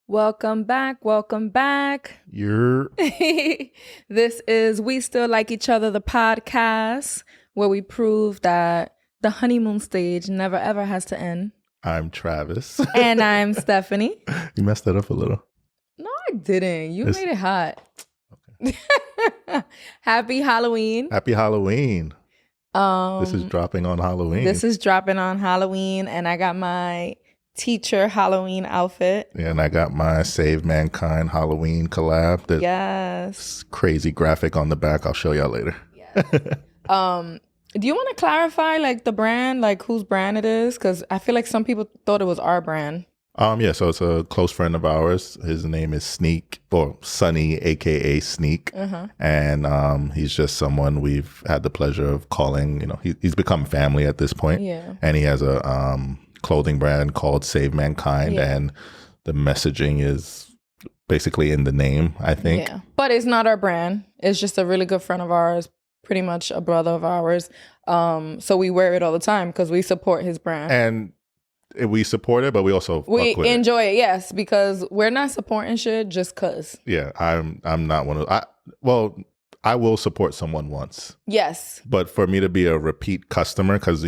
Welcome back. Welcome back. You're This is We Still Like Each Other, the podcast, where we prove that the honeymoon stage never ever has to end. I'm Travis. And I'm Stephanie. You messed that up a little. No, I didn't. You made it hot. Okay. Happy Halloween. Happy Halloween. This is dropping on Halloween. This is dropping on Halloween, and I got my teacher Halloween outfit. Yeah, and I got my Save Mankind Halloween collab. Yes. Crazy graphic on the back. I'll show y'all later. Yes. Do you want to clarify like the brand, like whose brand it is? Because I feel like some people thought it was our brand. Yeah, so it's a close friend of ours. His name is Sneak, or Sunny, aka Sneak. And he's just someone we've had the pleasure of calling, he's become family at this point. Yeah. And he has a clothing brand called Save Mankind, and the messaging is basically in the name, I think. Yeah, but it's not our brand. It's just a really good friend of ours, pretty much a brother of ours. So we wear it all the time because we support his brand. And we support it, but we also enjoy it. Yes, because we're not supporting shit just cause. Yeah, I'm not one of. I will support someone once. Yes. But for me to be a repeat customer, because,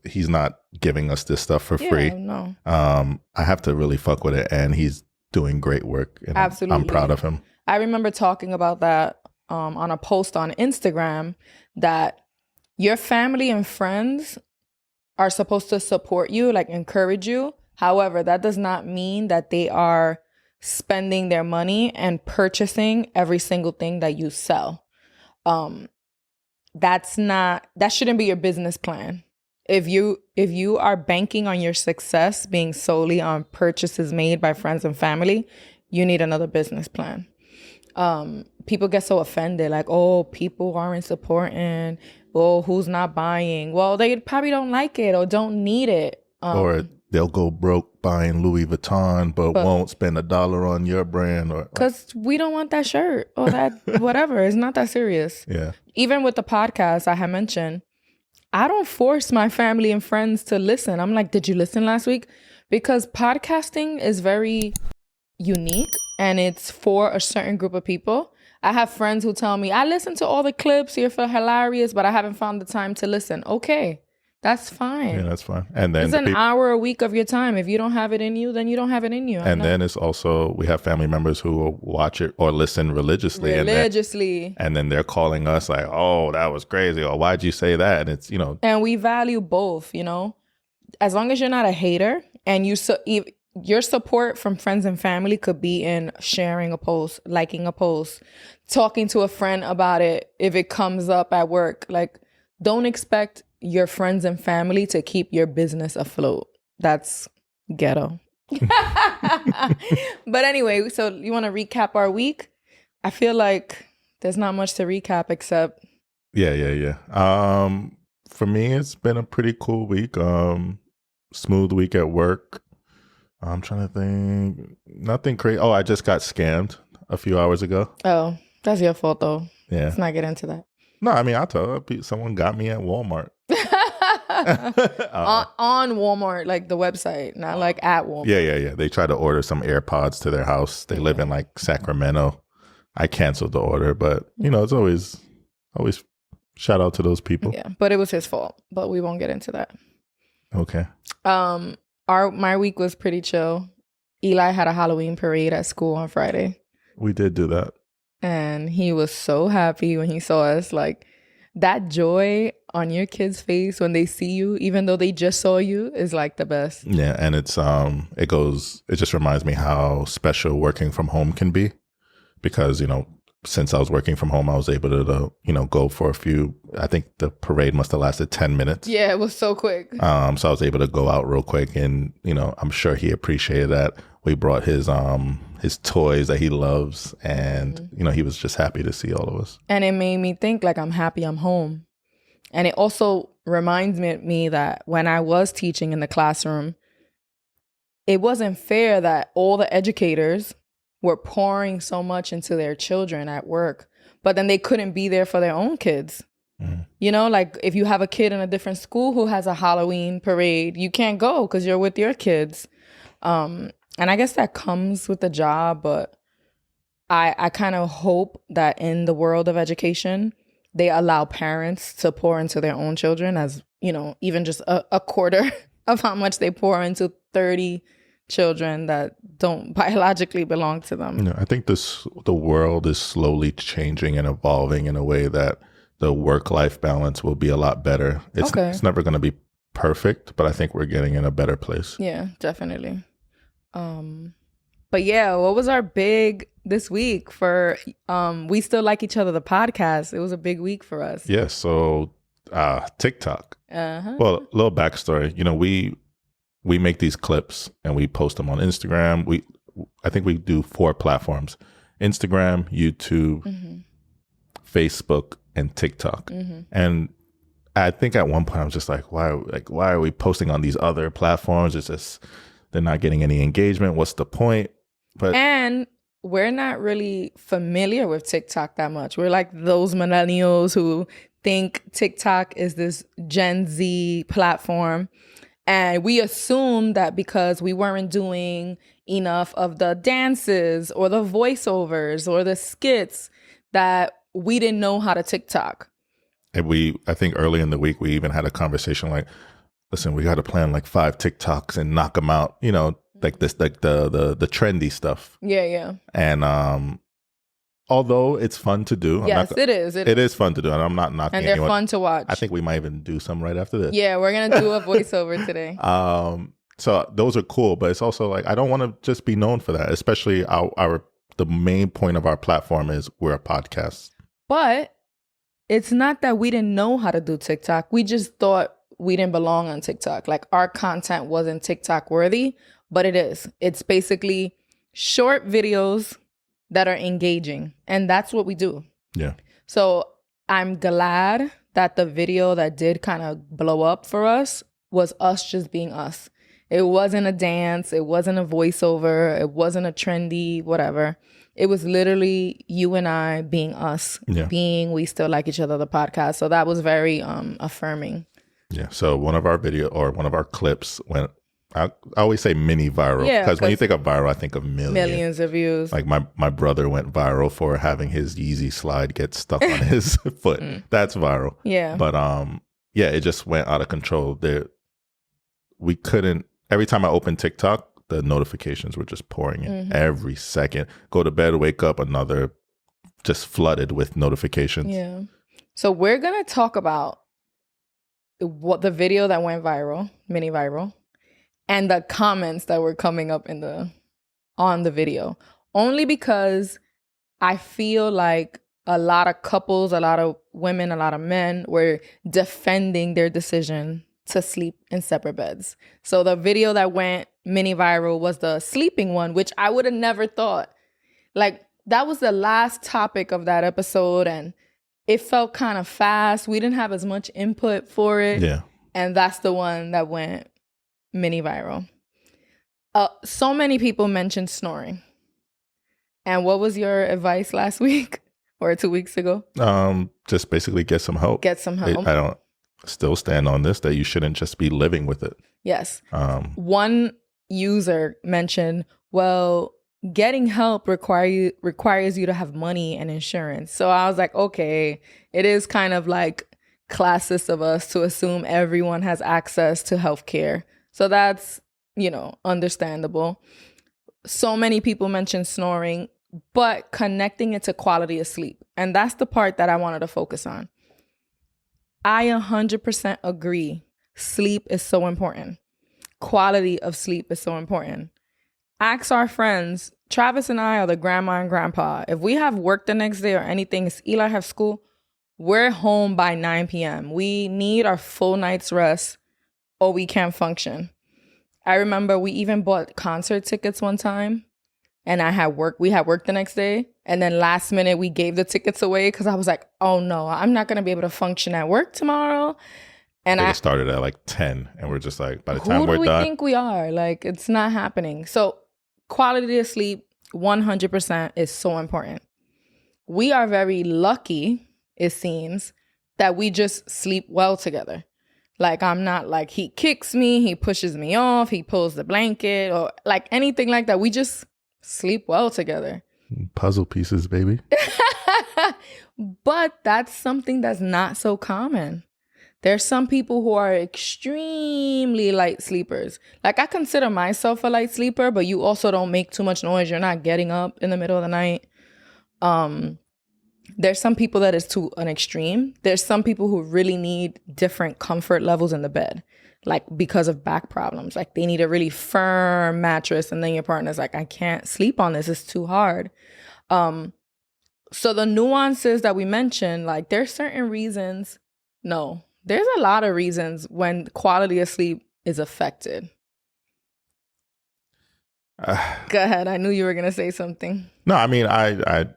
he's not giving us this stuff for free. No. I have to really fuck with it. And he's doing great work. And absolutely. I'm proud of him. I remember talking about that on a post on Instagram, that your family and friends are supposed to support you, like encourage you. However, that does not mean that they are spending their money and purchasing every single thing that you sell. That shouldn't be your business plan. If you are banking on your success being solely on purchases made by friends and family, you need another business plan. People get so offended, like, oh, people aren't supporting, oh, who's not buying? Well, they probably don't like it or don't need it. Or they'll go broke buying Louis Vuitton, but won't spend $1 on your brand. Or because we don't want that shirt or that whatever. It's not that serious. Yeah. Even with the podcast I had mentioned, I don't force my family and friends to listen. I'm like, did you listen last week? Because podcasting is very unique and it's for a certain group of people. I have friends who tell me, I listen to all the clips, you're hilarious, but I haven't found the time to listen. Okay. That's fine. Yeah, that's fine. And then it's an hour a week of your time. If you don't have it in you, then you don't have it in you. And then it's also, we have family members who will watch it or listen religiously. And then they're calling us like, oh, that was crazy. Or why'd you say that? And it's, And we value both, As long as you're not a hater and your support from friends and family could be in sharing a post, liking a post, talking to a friend about it if it comes up at work. Like, don't expect your friends and family to keep your business afloat. That's ghetto. But anyway, so you want to recap our week? I feel like there's not much to recap except. Yeah. For me, it's been a pretty cool week. Smooth week at work. I'm trying to think. Nothing crazy. Oh, I just got scammed a few hours ago. Oh, that's your fault though. Yeah. Let's not get into that. No, I mean, I'll tell you, someone got me at Walmart. On Walmart, like the website, not like at Walmart. Yeah. They tried to order some AirPods to their house. They live in like Sacramento. I canceled the order, but it's always shout out to those people. Yeah, but it was his fault. But we won't get into that. Okay. My week was pretty chill. Eli had a Halloween parade at school on Friday. We did do that. And he was so happy when he saw us. Like, that joy on your kid's face when they see you, even though they just saw you, is like the best. Yeah, and it just reminds me how special working from home can be. Because, since I was working from home, I was able to, go for a few, I think the parade must have lasted 10 minutes. Yeah, it was so quick. So I was able to go out real quick and, I'm sure he appreciated that. We brought his toys that he loves and, he was just happy to see all of us. And it made me think like, I'm happy I'm home. And it also reminds me that when I was teaching in the classroom, it wasn't fair that all the educators were pouring so much into their children at work, but then they couldn't be there for their own kids. Like if you have a kid in a different school who has a Halloween parade, you can't go because you're with your kids. And And I guess that comes with the job, but I kind of hope that in the world of education, they allow parents to pour into their own children as, even just a quarter of how much they pour into 30 children that don't biologically belong to them. I think the world is slowly changing and evolving in a way that the work-life balance will be a lot better. It's never going to be perfect, but I think we're getting in a better place. Yeah, definitely. But yeah, what was our big this week for We Still Like Each Other, the podcast? It was a big week for us. Yeah, so TikTok. Well, a little backstory. We make these clips and we post them on Instagram. I think we do 4 platforms: Instagram, YouTube, Facebook, and TikTok. And I think at one point I was just like, why are we posting on these other platforms? It's just they're not getting any engagement. What's the point? And we're not really familiar with TikTok that much. We're like those millennials who think TikTok is this Gen Z platform. And we assume that because we weren't doing enough of the dances or the voiceovers or the skits that we didn't know how to TikTok. And I think early in the week, we even had a conversation like, listen, we got to plan like 5 TikToks and knock them out, like this, like the trendy stuff. Yeah. And although it's fun to do. Yes, it is. It is fun to do. And I'm not knocking anyone. And they're fun to watch. I think we might even do some right after this. Yeah, we're going to do a voiceover today. So those are cool. But it's also like, I don't want to just be known for that, especially the main point of our platform is we're a podcast. But it's not that we didn't know how to do TikTok. We just thought we didn't belong on TikTok. Like our content wasn't TikTok worthy, but it is. It's basically short videos that are engaging. And that's what we do. Yeah. So I'm glad that the video that did kind of blow up for us was us just being us. It wasn't a dance. It wasn't a voiceover. It wasn't a trendy whatever. It was literally you and I being us, being We Still Like Each Other, the podcast. So that was very affirming. Yeah. So one of our clips went, I always say mini viral because when you think of viral, I think of millions of views. Like my brother went viral for having his Yeezy slide get stuck on his foot. That's viral. Yeah. But it just went out of control. We couldn't. Every time I opened TikTok, the notifications were just pouring in every second. Go to bed, wake up, another just flooded with notifications. Yeah. So we're gonna talk about what the video that went viral, mini viral, and the comments that were coming up on the video. Only because I feel like a lot of couples, a lot of women, a lot of men were defending their decision to sleep in separate beds. So the video that went mini viral was the sleeping one, which I would have never thought. Like that was the last topic of that episode and it felt kind of fast. We didn't have as much input for it. Yeah. And that's the one that went mini viral. So many people mentioned snoring. And what was your advice last week or 2 weeks ago? Just basically get some help. Get some help. I don't still stand on this that you shouldn't just be living with it. Yes. One user mentioned, well, getting help requires you to have money and insurance. So I was like, okay, it is kind of like classist of us to assume everyone has access to healthcare. So that's, understandable. So many people mentioned snoring, but connecting it to quality of sleep. And that's the part that I wanted to focus on. I 100% agree. Sleep is so important. Quality of sleep is so important. Ask our friends. Travis and I are the grandma and grandpa. If we have work the next day or anything, if Eli have school, we're home by 9 p.m. We need our full night's rest or we can't function. I remember we even bought concert tickets one time and we had work the next day. And then last minute we gave the tickets away because I was like, oh no, I'm not going to be able to function at work tomorrow. And I started at like 10 and we're just like, by the time we're done. Who do we think we are? Like, it's not happening. So quality of sleep, 100% is so important. We are very lucky, it seems, that we just sleep well together. Like, I'm not like, he kicks me, he pushes me off, he pulls the blanket, or like anything like that. We just sleep well together. Puzzle pieces, baby. But that's something that's not so common. There's some people who are extremely light sleepers. Like, I consider myself a light sleeper, but you also don't make too much noise. You're not getting up in the middle of the night. There's some people that is to an extreme. There's some people who really need different comfort levels in the bed, like because of back problems. Like, they need a really firm mattress, and then your partner's like, I can't sleep on this. It's too hard. So the nuances that we mentioned, like, there's certain reasons. No, there's a lot of reasons when quality of sleep is affected. Go ahead. I knew you were going to say something. No, I mean, I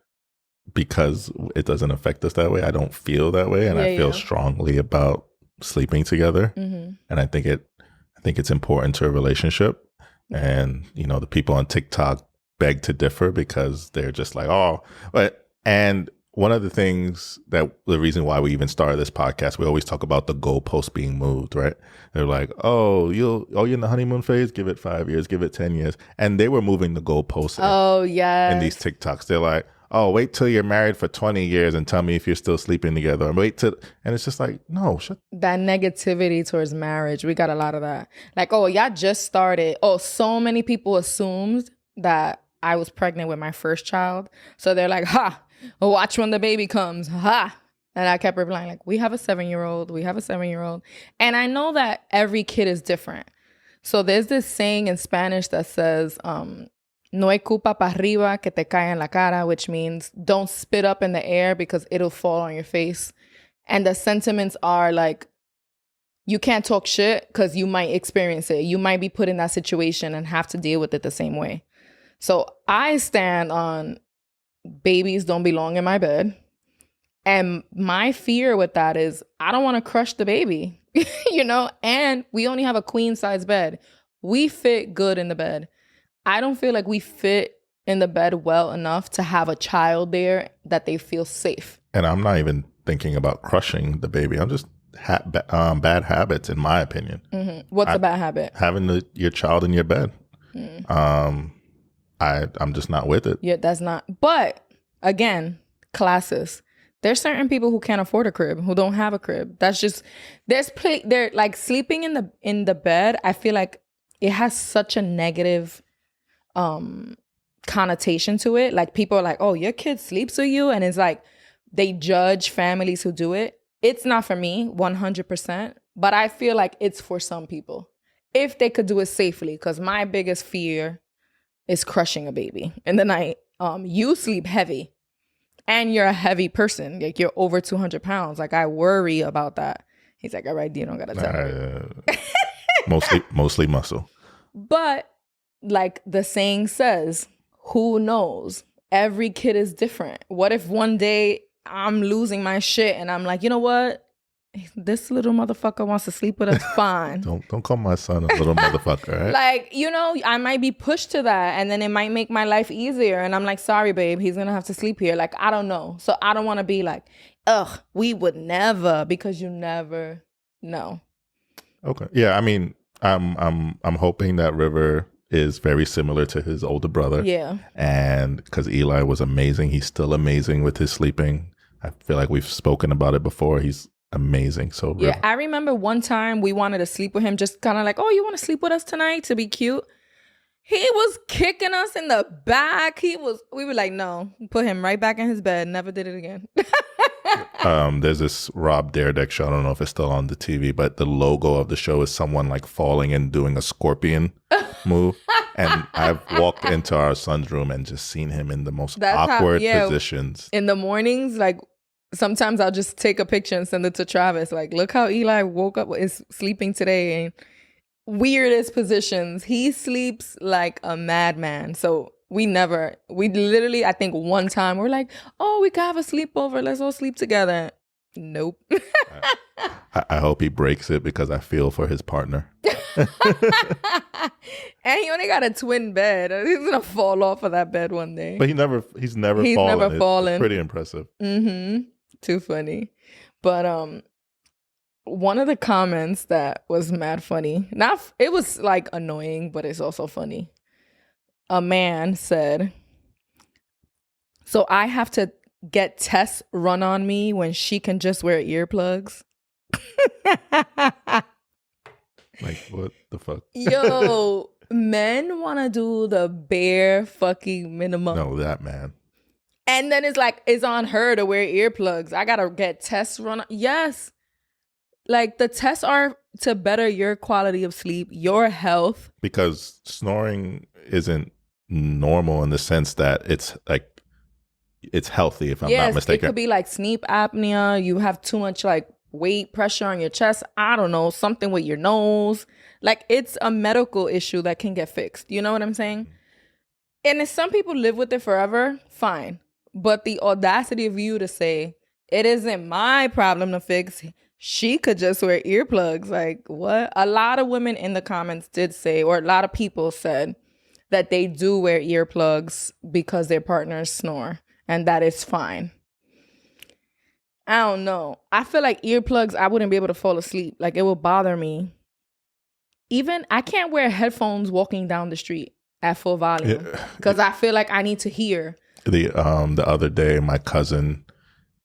because it doesn't affect us that way, I don't feel that way. And I feel strongly about sleeping together. And I think it's important to a relationship. And, you know, the people on TikTok beg to differ because they're just like, and one of the things the reason why we even started this podcast, we always talk about the goalpost being moved, right? They're like, you're in the honeymoon phase, give it 5 years, give it 10 years. And they were moving the goalposts in these TikToks. They're like, wait till you're married for 20 years and tell me if you're still sleeping together. And it's just like, no, shut. That negativity towards marriage, we got a lot of that. Like, y'all just started. So many people assumed that I was pregnant with my first child. So they're like, watch when the baby comes. And I kept replying, like, we have a 7-year-old. We have a 7-year-old. And I know that every kid is different. So there's this saying in Spanish that says, no hay culpa pa arriba que te cae en la cara, which means don't spit up in the air because it'll fall on your face. And the sentiments are like, you can't talk shit because you might experience it. You might be put in that situation and have to deal with it the same way. So I stand on babies don't belong in my bed. And my fear with that is I don't want to crush the baby, you know, and we only have a queen size bed. We fit good in the bed. I don't feel like we fit in the bed well enough to have a child there that they feel safe. And I'm not even thinking about crushing the baby. I'm just bad habits, in my opinion. What's a bad habit? Having your child in your bed. I'm just not with it. Yeah, that's not. But again, classes. There's certain people who can't afford a crib, who don't have a crib. That's just they're like sleeping in the bed. I feel like it has such a negative connotation to it. Like, people are like, your kid sleeps with you, and it's like they judge families who do it. It's not for me 100%, but I feel like it's for some people if they could do it safely, because my biggest fear is crushing a baby in the night. You sleep heavy and you're a heavy person. Like, you're over 200 pounds. Like, I worry about that. He's like, all right, you don't got to tell me. Mostly muscle. But like the saying says, who knows? Every kid is different. What if one day I'm losing my shit and I'm like, you know what? This little motherfucker wants to sleep with us. Fine. Don't call my son a little motherfucker, right? Like, you know, I might be pushed to that, and then it might make my life easier. And I'm like, sorry, babe, he's gonna have to sleep here. Like, I don't know. So I don't want to be like, we would never, because you never know. Okay. Yeah. I mean, I'm hoping that River is very similar to his older brother. Yeah. And because Eli was amazing, he's still amazing with his sleeping. I feel like we've spoken about it before. He's amazing. So yeah, I remember one time we wanted to sleep with him, just kind of like, you want to sleep with us tonight to be cute? He was kicking us in the back. We were like, no, put him right back in his bed. Never did it again. There's this Rob Dyrdek show. I don't know if it's still on the TV, but the logo of the show is someone like falling and doing a scorpion move. And I've walked into our son's room and just seen him in the most awkward positions. In the mornings, like, sometimes I'll just take a picture and send it to Travis. Like, look how Eli woke up, is sleeping today, and weirdest positions. He sleeps like a madman. So we literally, I think one time we're like, we can have a sleepover. Let's all sleep together. Nope. I hope he breaks it because I feel for his partner. And he only got a twin bed. He's gonna fall off of that bed one day. But he's never fallen. It's pretty impressive. Too funny. But one of the comments that was mad funny. It was like annoying, but it's also funny. A man said, "So I have to get tests run on me when she can just wear earplugs." Like, what the fuck? Yo, men want to do the bare fucking minimum. No, that man. And then it's like, it's on her to wear earplugs. I got to get tests run. Yes. Like, the tests are to better your quality of sleep, your health. Because snoring isn't normal in the sense that it's like, it's healthy, if I'm not mistaken. It could be like sleep apnea. You have too much like weight pressure on your chest. I don't know, something with your nose. Like, it's a medical issue that can get fixed. You know what I'm saying? And if some people live with it forever, fine. But the audacity of you to say, it isn't my problem to fix, she could just wear earplugs. Like, what? A lot of women in the comments did say, or a lot of people said, that they do wear earplugs because their partners snore. And that is fine. I don't know. I feel like earplugs, I wouldn't be able to fall asleep. Like, it will bother me. Even, I can't wear headphones walking down the street at full volume because I feel like I need to hear. The other day, my cousin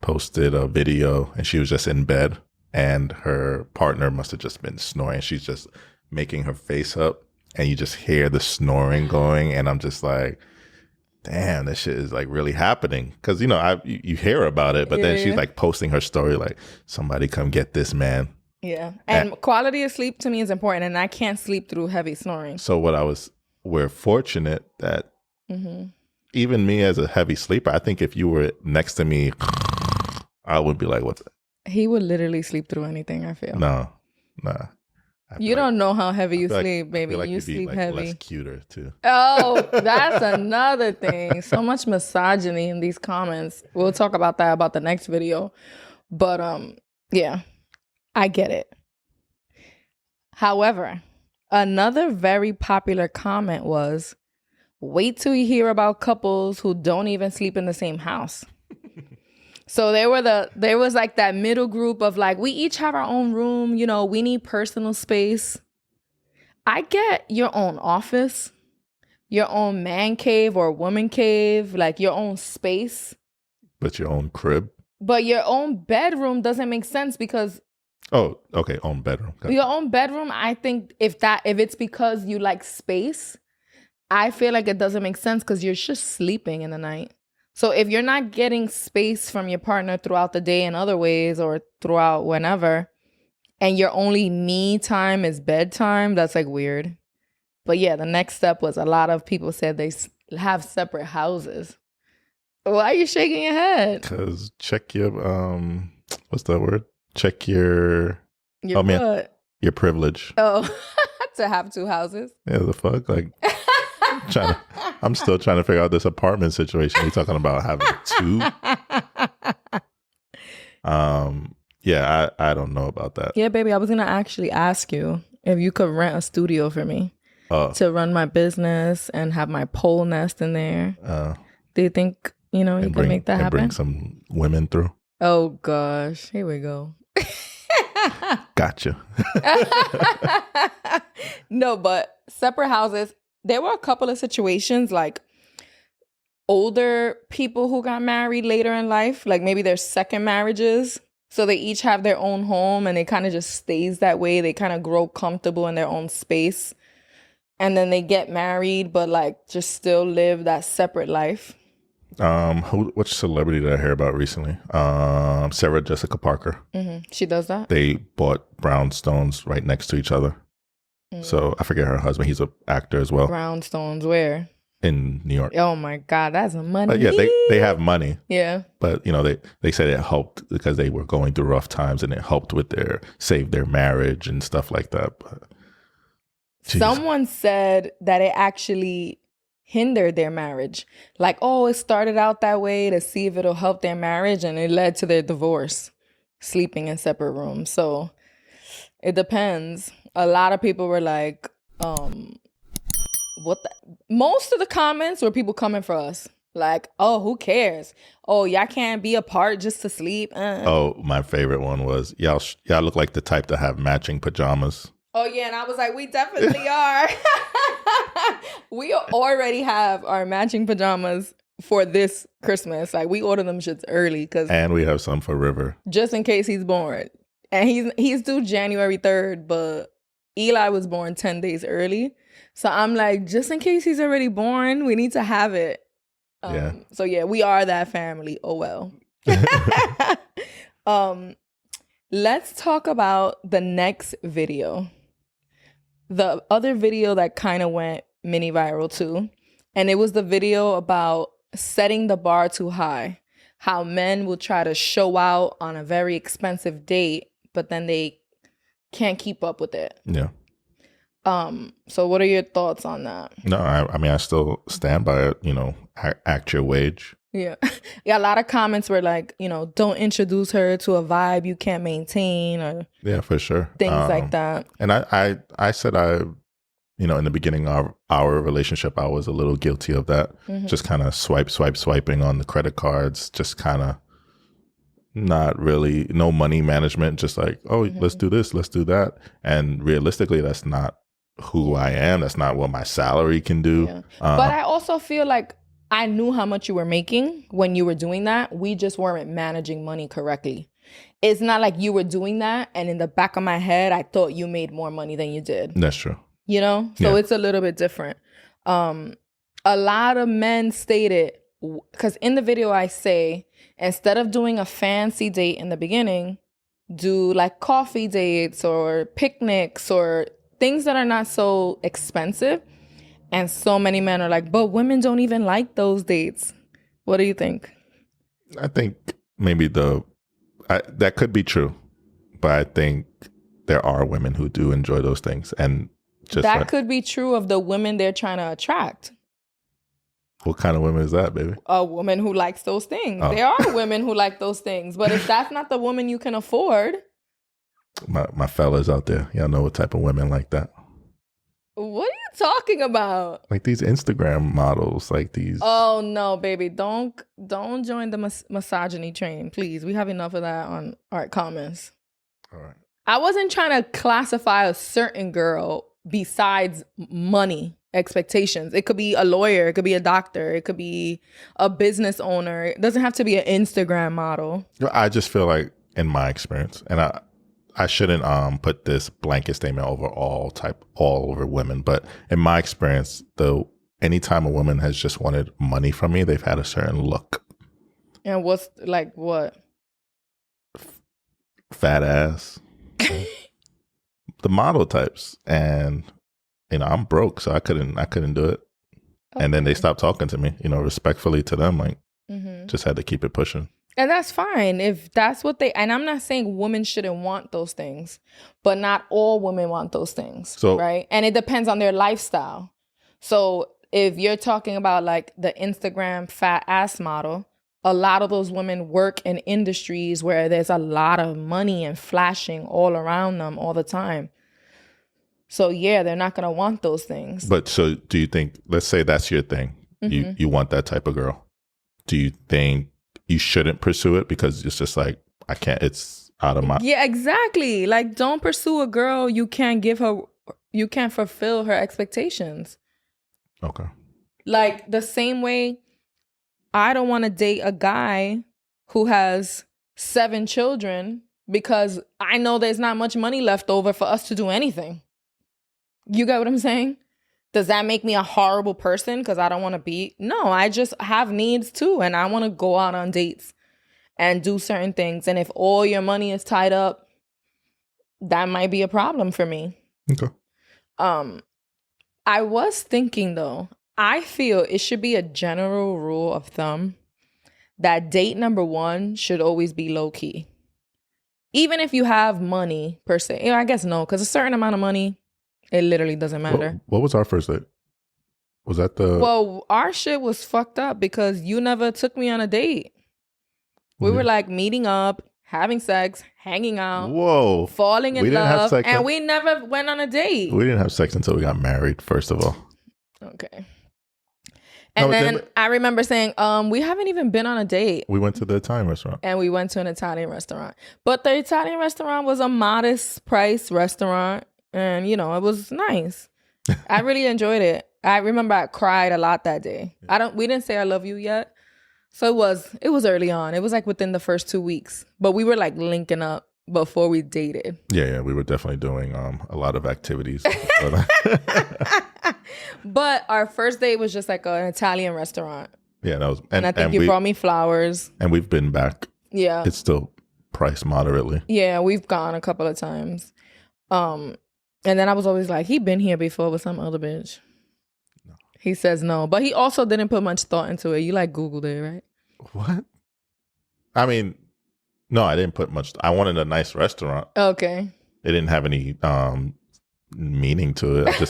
posted a video and she was just in bed and her partner must have just been snoring. She's just making her face up and you just hear the snoring going. And I'm just like, damn, this shit is like really happening. Because, you know, you hear about it, but then she's like posting her story like, somebody come get this man. Yeah. And quality of sleep to me is important. And I can't sleep through heavy snoring. So we're fortunate that even me as a heavy sleeper, I think if you were next to me, I would be like, what? He would literally sleep through anything, I feel. No. You don't know how heavy you sleep, like, baby. like You sleep heavy. Less cuter too. Oh, that's another thing. So much misogyny in these comments. We'll talk about that about the next video. But yeah, I get it. However, another very popular comment was, wait till you hear about couples who don't even sleep in the same house. So there was like that middle group of like, we each have our own room, you know, we need personal space. I get your own office, your own man cave or woman cave, like your own space. But your own crib? But your own bedroom doesn't make sense because... Oh, okay, own bedroom. Okay. Your own bedroom, I think if it's because you like space, I feel like it doesn't make sense because you're just sleeping in the night. So if you're not getting space from your partner throughout the day in other ways or throughout whenever, and your only me time is bedtime, that's like weird. But yeah, the next step was a lot of people said they have separate houses. Why are you shaking your head? Because check your, what's that word? Check your your privilege. Oh, to have two houses? Yeah, the fuck? Like, I'm still trying to figure out this apartment situation. You're talking about having two? Yeah, I don't know about that. Yeah, baby, I was going to actually ask you if you could rent a studio for me to run my business and have my pole nest in there. Do you think, you can make that happen? Bring some women through? Oh, gosh. Here we go. Gotcha. No, but separate houses. There were a couple of situations like older people who got married later in life, like maybe their second marriages. So they each have their own home and it kind of just stays that way. They kind of grow comfortable in their own space. And then they get married, but like just still live that separate life. Which celebrity did I hear about recently? Sarah Jessica Parker. Mm-hmm. She does that? They bought brownstones right next to each other. So I forget her husband. He's an actor as well. Brownstones where? In New York. Oh my God, that's money. But yeah, they have money. Yeah. But they said it helped because they were going through rough times and it helped with save their marriage and stuff like that. But someone said that it actually hindered their marriage. Like, oh, it started out that way to see if it'll help their marriage and it led to their divorce, sleeping in separate rooms. So it depends. A lot of people were like, most of the comments were people coming for us. Like, oh, who cares? Oh, y'all can't be apart just to sleep. Oh, my favorite one was y'all look like the type to have matching pajamas. Oh, yeah. And I was like, we definitely are. We already have our matching pajamas for this Christmas. Like, we order them shits early and we have some for River just in case he's born. And he's due January 3rd, but Eli was born 10 days early. So I'm like, just in case he's already born, we need to have it. So yeah, we are that family. Oh well. Let's talk about the next video. The other video that kind of went mini viral too. And it was the video about setting the bar too high. How men will try to show out on a very expensive date, but then they can't keep up with it. Yeah. So what are your thoughts on that? No, I mean, I still stand by it, act your wage. Yeah. Yeah, a lot of comments were like, don't introduce her to a vibe you can't maintain or yeah, for sure. Things like that. And I said in the beginning of our relationship, I was a little guilty of that. Mm-hmm. Just kind of swiping on the credit cards, just kind of not really, no money management, just like, oh, let's do this, let's do that. And realistically, that's not who I am. That's not what my salary can do. Yeah. But I also feel like I knew how much you were making when you were doing that. We just weren't managing money correctly. It's not like you were doing that and in the back of my head, I thought you made more money than you did. That's true. So it's a little bit different. A lot of men stated, because in the video I say, instead of doing a fancy date in the beginning, do like coffee dates or picnics or things that are not so expensive. And so many men are like, but women don't even like those dates. What do you think? I think maybe that could be true. But I think there are women who do enjoy those things. And just that could be true of the women they're trying to attract. What kind of woman is that, baby? A woman who likes those things. Oh. There are women who like those things. But if that's not the woman you can afford. My fellas out there, y'all know what type of women like that. What are you talking about? Like these Instagram models, like these. Oh no, baby! Don't join the misogyny train, please. We have enough of that on our comments. All right. I wasn't trying to classify a certain girl besides money expectations. It could be a lawyer, it could be a doctor, it could be a business owner. It doesn't have to be an Instagram model. I just feel like, in my experience, and I shouldn't put this blanket statement over all over women, but in my experience, anytime a woman has just wanted money from me, they've had a certain look. And what's like what? Fat ass. The model types. And I'm broke, so I couldn't do it. Okay. And then they stopped talking to me, respectfully to them, like just had to keep it pushing. And that's fine if that's what and I'm not saying women shouldn't want those things, but not all women want those things, right? And it depends on their lifestyle. So if you're talking about like the Instagram fat ass model, a lot of those women work in industries where there's a lot of money and flashing all around them all the time. So yeah, they're not going to want those things. But so do you think, let's say that's your thing. You want that type of girl. Do you think you shouldn't pursue it because it's just like, I can't, it's out of my... Yeah, exactly. Like, don't pursue a girl you can't fulfill her expectations. Okay. Like, the same way I don't want to date a guy who has 7 children because I know there's not much money left over for us to do anything. You get what I'm saying? Does that make me a horrible person because I don't want to be? No, I just have needs too. And I want to go out on dates and do certain things. And if all your money is tied up, that might be a problem for me. Okay. I was thinking though, I feel it should be a general rule of thumb that date number 1 should always be low key. Even if you have money per se. I guess no, because a certain amount of money, it literally doesn't matter. What was our first date? Was that Well, our shit was fucked up because you never took me on a date. We were like meeting up, having sex, hanging out. Whoa. Falling in love. And we never went on a date. We didn't have sex until we got married, first of all. Okay. And then I remember saying, we haven't even been on a date. We went to the Italian restaurant. And we went to an Italian restaurant. But the Italian restaurant was a modest price restaurant. And, you know, it was nice. I really enjoyed it. I remember I cried a lot that day. We didn't say I love you yet. So it was early on. It was like within the first 2 weeks. But we were like linking up before we dated. Yeah, we were definitely doing a lot of activities. But our first date was just like an Italian restaurant. Yeah, that was, and I think you brought me flowers. And we've been back. Yeah, it's still priced moderately. Yeah, we've gone a couple of times. And then I was always like, he been here before with some other bitch. No. He says no, but he also didn't put much thought into it. You like Googled it, right? What? I mean, no, I didn't put much. I wanted a nice restaurant. Okay. It didn't have any meaning to it.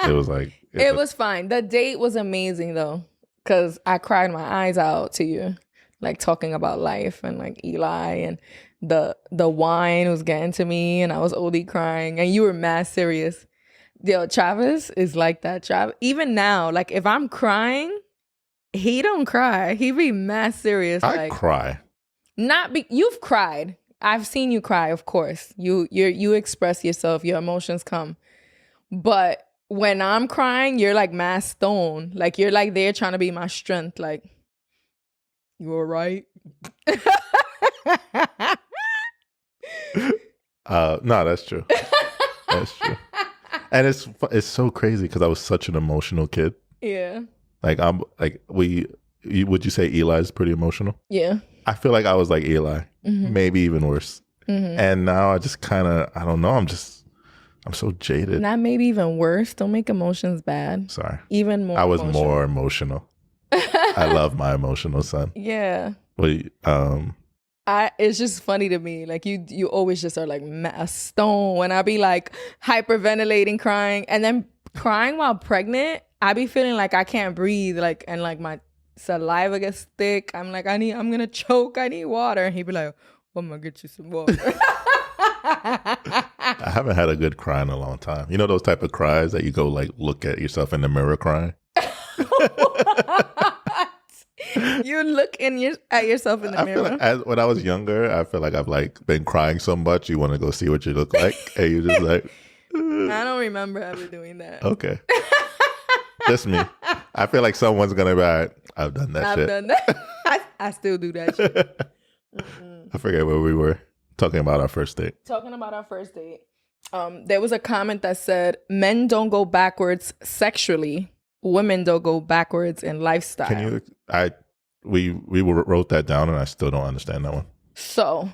It was like it was fine. The date was amazing though, because I cried my eyes out to you, like talking about life and like Eli, and the wine was getting to me, and I was OD crying, and you were mad serious. Yo, Travis is like that. Travis, even now, like if I'm crying, he don't cry. He be mad serious. I cry. You've cried. I've seen you cry, of course. You express yourself, your emotions come. But when I'm crying, you're like mad stone. Like you're like there trying to be my strength. Like, you all right? No, that's true. That's true. And it's so crazy because I was such an emotional kid. Yeah. Like would you say Eli's pretty emotional? Yeah. I feel like I was like Eli, maybe even worse. Mm-hmm. And now I just kind of, I don't know. I'm so jaded. Not maybe even worse. Don't make emotions bad. Sorry. Even more. I was more emotional. I love my emotional son. Yeah. But it's just funny to me. Like you always just are like a stone. When I be like hyperventilating, crying, and then crying while pregnant, I be feeling like I can't breathe. Like, and like my saliva gets thick. I'm like, I'm gonna choke. I need water. And he'd be like, well, I'm gonna get you some water. I haven't had a good cry in a long time. You know those type of cries that you go like look at yourself in the mirror crying? You look at yourself in the mirror. Feel like when I was younger, I feel like I've like been crying so much you want to go see what you look like, and you just like. I don't remember ever doing that. Okay, just me. I feel like someone's gonna be like, I've done that. I've done that. I still do that shit. I forget where we were talking about our first date. There was a comment that said, "Men don't go backwards sexually. Women don't go backwards in lifestyle." Can you? We wrote that down, and I still don't understand that one. So,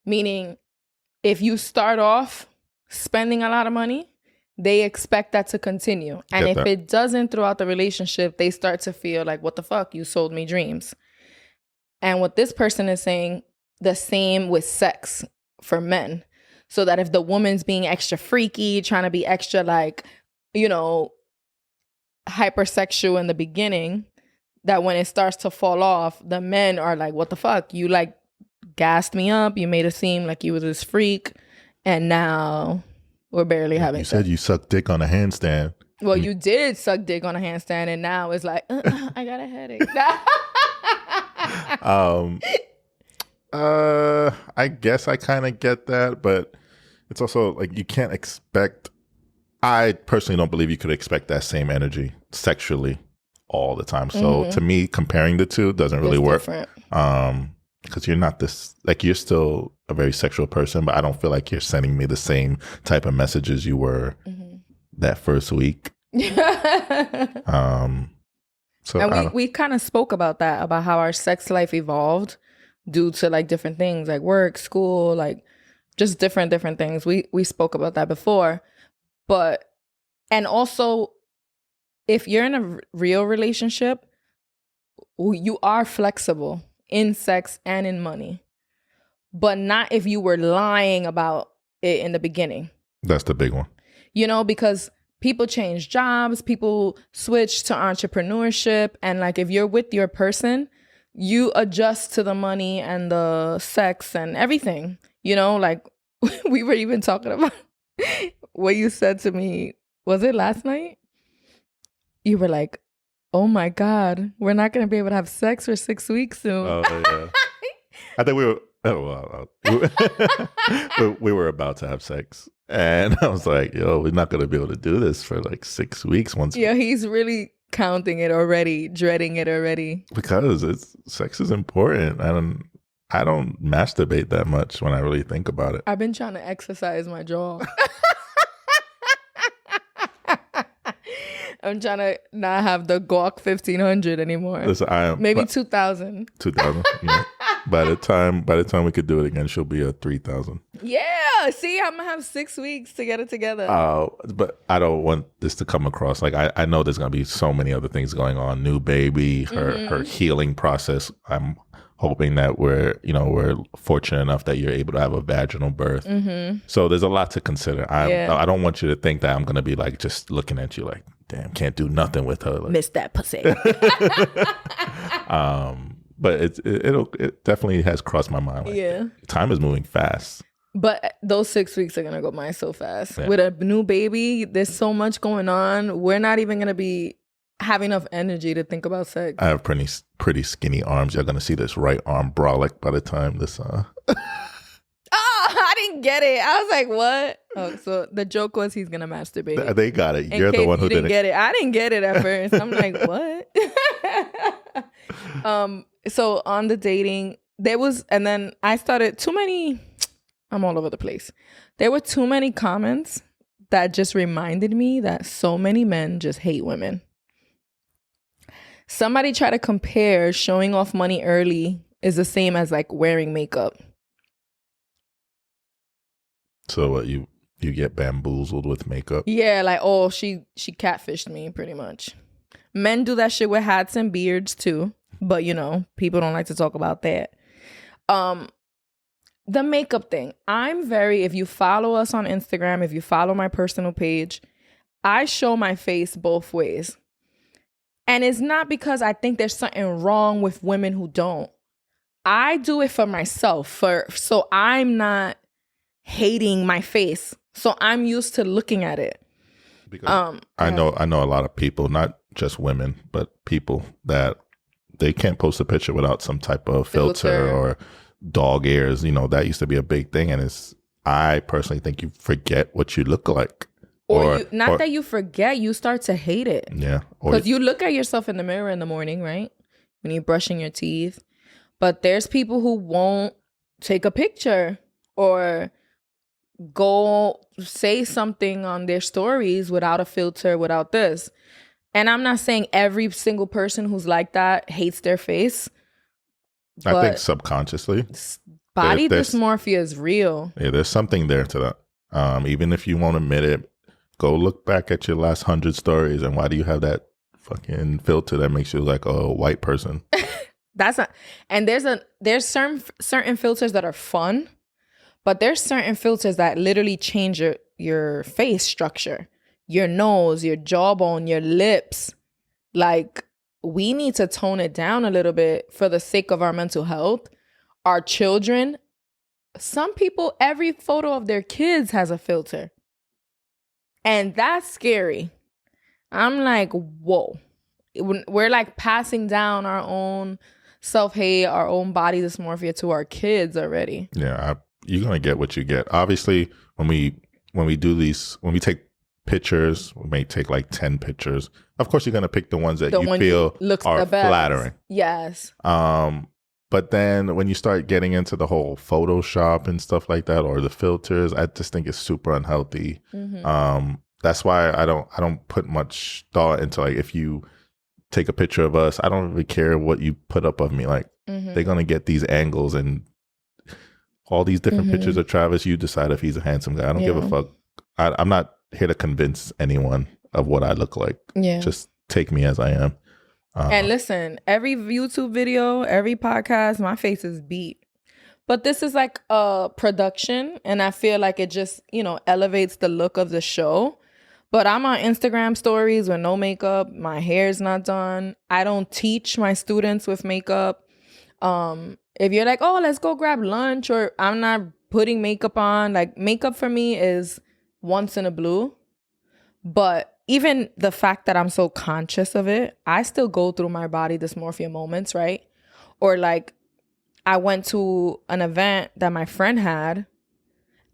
meaning, if you start off spending a lot of money, they expect that to continue, and if it doesn't throughout the relationship, they start to feel like, "What the fuck? You sold me dreams." And what this person is saying, the same with sex for men. So that if the woman's being extra freaky, trying to be extra like, you know, hypersexual in the beginning, that when it starts to fall off, the men are like, what the fuck? You like gassed me up. You made it seem like you was this freak. And now we're barely having sex. You said you sucked dick on a handstand. Well, you did suck dick on a handstand. And now it's like, I got a headache. I guess I kind of get that, but it's also like you can't expect. I personally don't believe you could expect that same energy sexually all the time. So to me, comparing the two doesn't really work. Because you're not this, like you're still a very sexual person, but I don't feel like you're sending me the same type of messages you were that first week. So and we kind of spoke about that, about how our sex life evolved due to like different things like work, school, like just different things. We spoke about that before. But, and also, if you're in a real relationship, you are flexible in sex and in money. But not if you were lying about it in the beginning. That's the big one. You know, because people change jobs, people switch to entrepreneurship. And like, if you're with your person, you adjust to the money and the sex and everything. You know, like we were even talking about what you said to me. Was it last night? You were like, Oh my God. We're not going to be able to have sex for 6 weeks soon. Oh yeah. I think we were. Oh well, we were about to have sex, and I was like, "Yo, we're not gonna be able to do this for like 6 weeks." Yeah, he's really counting it already, dreading it already. Because sex is important. I don't masturbate that much when I really think about it. I've been trying to exercise my jaw. I'm trying to not have the Gawk 1500 anymore. Listen, maybe 2000. 2000. Yeah. By the time we could do it again, she'll be a 3000. Yeah. See, I'm gonna have 6 weeks to get it together. But I don't want this to come across like I know there's gonna be so many other things going on. New baby, her healing process. I'm hoping that we're fortunate enough that you're able to have a vaginal birth. So there's a lot to consider. I don't want you to think that I'm gonna be like just looking at you like, damn, can't do nothing with her. Like, miss that pussy. But it definitely has crossed my mind. Like, time is moving fast. But those 6 weeks are gonna go by so fast. With a new baby, there's so much going on. We're not even gonna be having enough energy to think about sex. I have pretty skinny arms. You're gonna see this right arm brolic by the time this. I didn't get it. I was like, what? Oh, so the joke was he's gonna masturbate. They got it. You're the one who didn't get it. I didn't get it at first. I'm like, what? So on the dating, there was, and then I started I'm all over the place. There were too many comments that just reminded me that so many men just hate women. Somebody tried to compare showing off money early is the same as like wearing makeup. So what, you get bamboozled with makeup? Yeah, like, oh, she catfished me pretty much. Men do that shit with hats and beards too, but people don't like to talk about that. The makeup thing. If you follow us on Instagram, if you follow my personal page, I show my face both ways. And it's not because I think there's something wrong with women who don't. I do it for myself, so I'm not hating my face. So I'm used to looking at it. Because I know a lot of people, not just women, but people that they can't post a picture without some type of filter or dog ears. That used to be a big thing, and I personally think you forget what you look like. Or that you forget, you start to hate it. Yeah. Because you look at yourself in the mirror in the morning, right? When you're brushing your teeth. But there's people who won't take a picture or go say something on their stories without a filter, without this. And I'm not saying every single person who's like that hates their face. I think subconsciously. Body dysmorphia is real. Yeah, there's something there to that. Even if you won't admit it, go look back at your last 100 stories, and why do you have that fucking filter that makes you like a white person? That's not. And there's certain filters that are fun, but there's certain filters that literally change your face structure, your nose, your jawbone, your lips. Like, we need to tone it down a little bit for the sake of our mental health. Our children, some people, every photo of their kids has a filter. And that's scary. I'm like, whoa. We're like passing down our own self-hate, our own body dysmorphia to our kids already. Yeah, you're going to get what you get. Obviously, when we do these, when we take pictures, we may take like 10 pictures. Of course, you're going to pick the ones that you feel are flattering. Yes. But then when you start getting into the whole Photoshop and stuff like that, or the filters, I just think it's super unhealthy. Mm-hmm. That's why I don't put much thought into, like, if you take a picture of us, I don't really care what you put up of me. Like, they're going to get these angles and all these different pictures of Travis. You decide if he's a handsome guy. I don't give a fuck. I'm not here to convince anyone of what I look like. Yeah. Just take me as I am. And listen, every YouTube video, every podcast, my face is beat. But this is like a production, and I feel like it just, elevates the look of the show. But I'm on Instagram stories with no makeup. My hair's not done. I don't teach my students with makeup. If you're like, oh, let's go grab lunch, or I'm not putting makeup on. Like, makeup for me is once in a blue. But even the fact that I'm so conscious of it, I still go through my body dysmorphia moments, right? Or like I went to an event that my friend had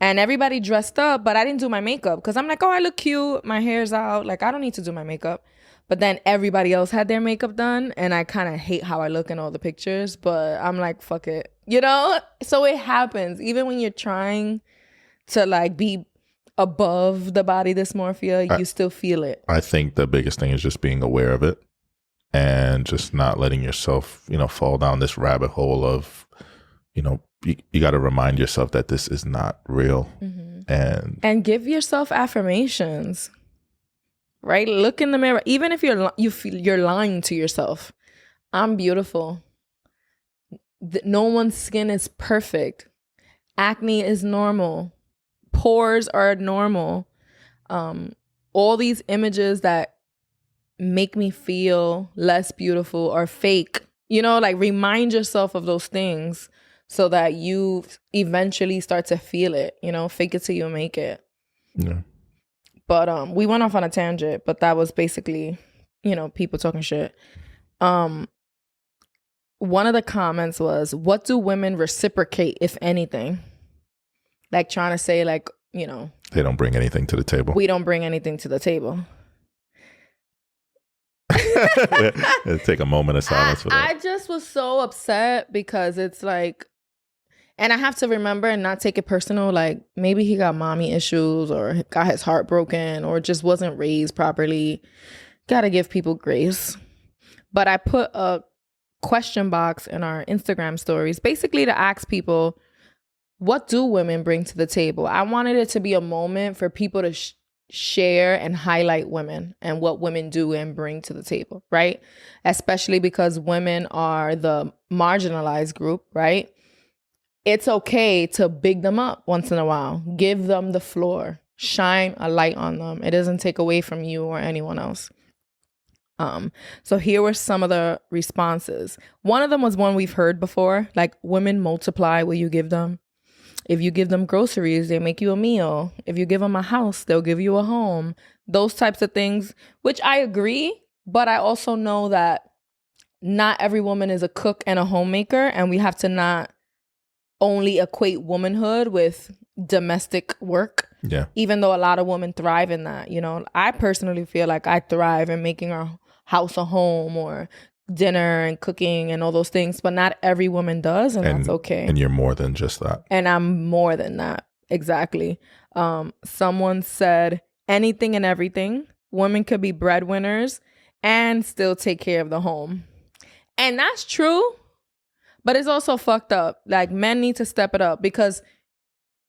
and everybody dressed up, but I didn't do my makeup because I'm like, oh, I look cute. My hair's out. Like, I don't need to do my makeup. But then everybody else had their makeup done and I kind of hate how I look in all the pictures, but I'm like, fuck it, you know? So it happens. Even when you're trying to like be above the body dysmorphia, you still feel it. I think the biggest thing is just being aware of it and just not letting yourself, fall down this rabbit hole of, you got to remind yourself that this is not real. And give yourself affirmations, right? Look in the mirror. Even if you feel you're lying to yourself. I'm beautiful. No one's skin is perfect. Acne is normal. Pores are normal. All these images that make me feel less beautiful are fake. Like remind yourself of those things so that you eventually start to feel it. Fake it till you make it. Yeah. But we went off on a tangent, but that was basically, people talking shit. One of the comments was, what do women reciprocate, if anything? Like trying to say like, they don't bring anything to the table. We don't bring anything to the table. Take a moment of silence for that. I just was so upset because it's like, and I have to remember and not take it personal. Like maybe he got mommy issues or got his heart broken or just wasn't raised properly. Gotta give people grace. But I put a question box in our Instagram stories basically to ask people, what do women bring to the table? I wanted it to be a moment for people to share and highlight women and what women do and bring to the table, right? Especially because women are the marginalized group, right? It's okay to big them up once in a while. Give them the floor. Shine a light on them. It doesn't take away from you or anyone else. So here were some of the responses. One of them was one we've heard before, like women multiply what you give them. If you give them groceries, they make you a meal. If you give them a house, they'll give you a home. Those types of things, which I agree, but I also know that not every woman is a cook and a homemaker, and we have to not only equate womanhood with domestic work. Yeah. Even though a lot of women thrive in that, I personally feel like I thrive in making our house a home or dinner and cooking and all those things, but not every woman does, and that's okay. And you're more than just that. And I'm more than that. Exactly. Someone said anything and everything. Women could be breadwinners and still take care of the home. And that's true, but it's also fucked up. Like men need to step it up because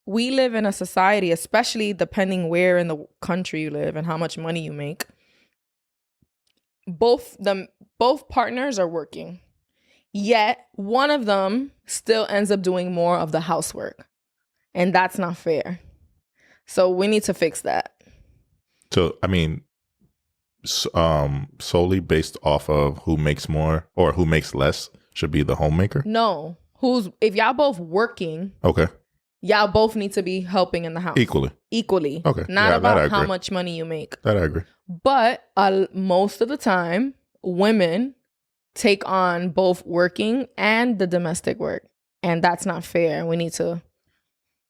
we live in a society, especially depending where in the country you live and how much money you make. Both partners are working, yet one of them still ends up doing more of the housework, and that's not fair. So we need to fix that. So I mean, solely based off of who makes more or who makes less should be the homemaker? No, if y'all both working, okay, y'all both need to be helping in the house equally. Okay, not about how much money you make. That I agree. But most of the time, women take on both working and the domestic work. And that's not fair. We need to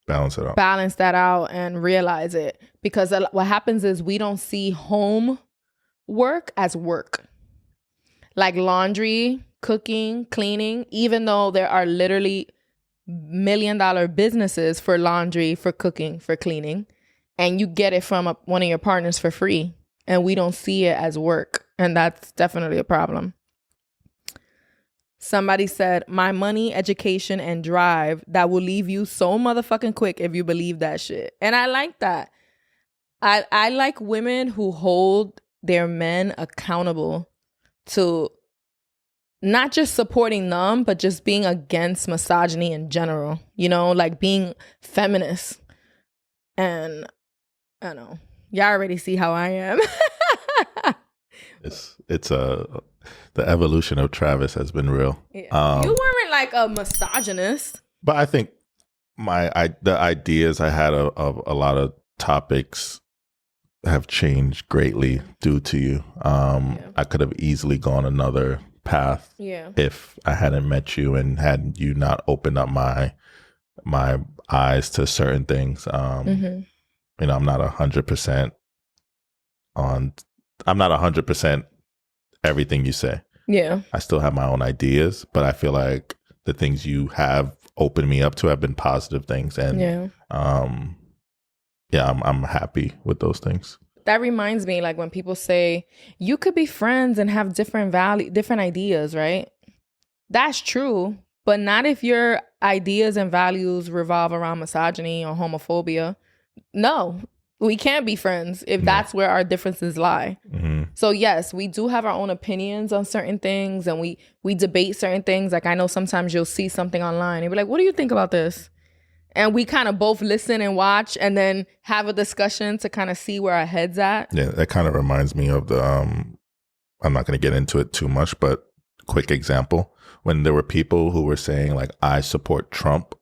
balance that out and realize it. Because what happens is we don't see home work as work. Like laundry, cooking, cleaning, even though there are literally $1 million businesses for laundry, for cooking, for cleaning. And you get it from one of your partners for free. And we don't see it as work. And that's definitely a problem. Somebody said, my money, education, and drive that will leave you so motherfucking quick if you believe that shit. And I like that. I like women who hold their men accountable to not just supporting them, but just being against misogyny in general. Like being feminist. And I don't know. Y'all already see how I am. It's the evolution of Travis has been real. Yeah. You weren't like a misogynist, but I think the ideas I had of a lot of topics have changed greatly due to you. I could have easily gone another path if I hadn't met you and had you not opened up my eyes to certain things. You know, I'm not 100% I'm not 100% everything you say. Yeah. I still have my own ideas, but I feel like the things you have opened me up to have been positive things. And I'm happy with those things. That reminds me, like when people say you could be friends and have different ideas, right? That's true, but not if your ideas and values revolve around misogyny or homophobia. No, we can't be friends if that's where our differences lie. So yes, we do have our own opinions on certain things, and we debate certain things. Like I know sometimes you'll see something online and be like, what do you think about this? And we kind of both listen and watch and then have a discussion to kind of see where our head's at. Yeah, that kind of reminds me of the, I'm not going to get into it too much, but quick example. When there were people who were saying like, I support Trump.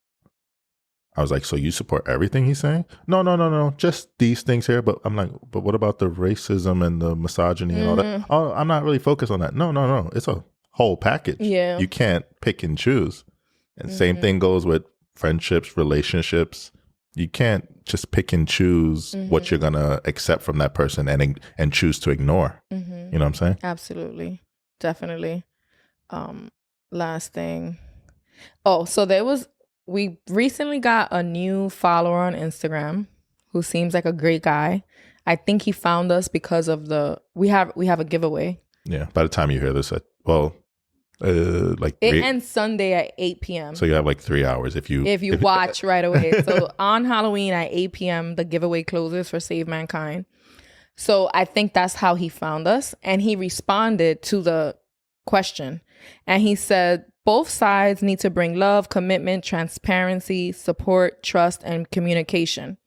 I was like, so you support everything he's saying? No, just these things here. But I'm like, but what about the racism and the misogyny and all that? Oh, I'm not really focused on that. No. It's a whole package. Yeah. You can't pick and choose. And same thing goes with friendships, relationships. You can't just pick and choose what you're going to accept from that person and choose to ignore. You know what I'm saying? Absolutely. Definitely. Last thing. Oh, so we recently got a new follower on Instagram who seems like a great guy. I think he found us because of we have a giveaway. Yeah. By the time you hear this, it ends Sunday at 8 p.m. So you have like 3 hours if you watch right away. So on Halloween at 8 p.m. the giveaway closes for Save Mankind. So I think that's how he found us, and he responded to the question, and he said both sides need to bring love, commitment, transparency, support, trust, and communication.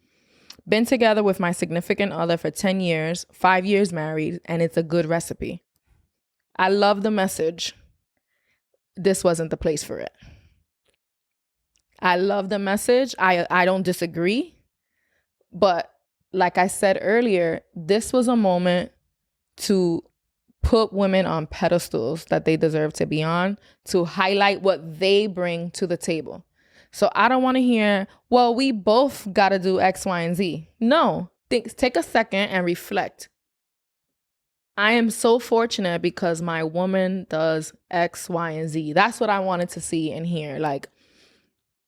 Been together with my significant other for 10 years, 5 years married, and it's a good recipe. I love the message. This wasn't the place for it. I love the message. I don't disagree. But like I said earlier, this was a moment to put women on pedestals that they deserve to be on, to highlight what they bring to the table. So I don't want to hear, well, we both got to do X, Y, and Z. No, take a second and reflect. I am so fortunate because my woman does X, Y, and Z. That's what I wanted to see and hear. Like,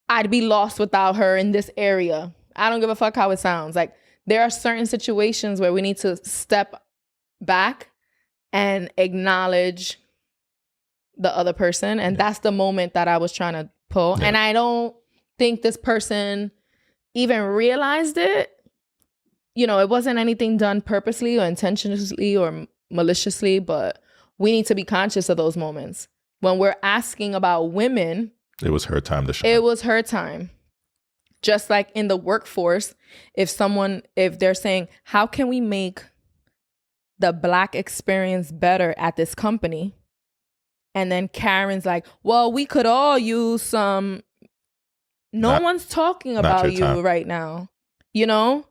I'd be lost without her in this area. I don't give a fuck how it sounds. Like, there are certain situations where we need to step back and acknowledge the other person. And that's the moment that I was trying to pull. Yeah. And I don't think this person even realized it. You know, it wasn't anything done purposely or intentionally or maliciously, but we need to be conscious of those moments. When we're asking about women, it was her time to shine. It was her time. Just like in the workforce, if they're saying, how can we make the Black experience better at this company? And then Karen's like, well, we could all use some. No one's talking about you right now, you know?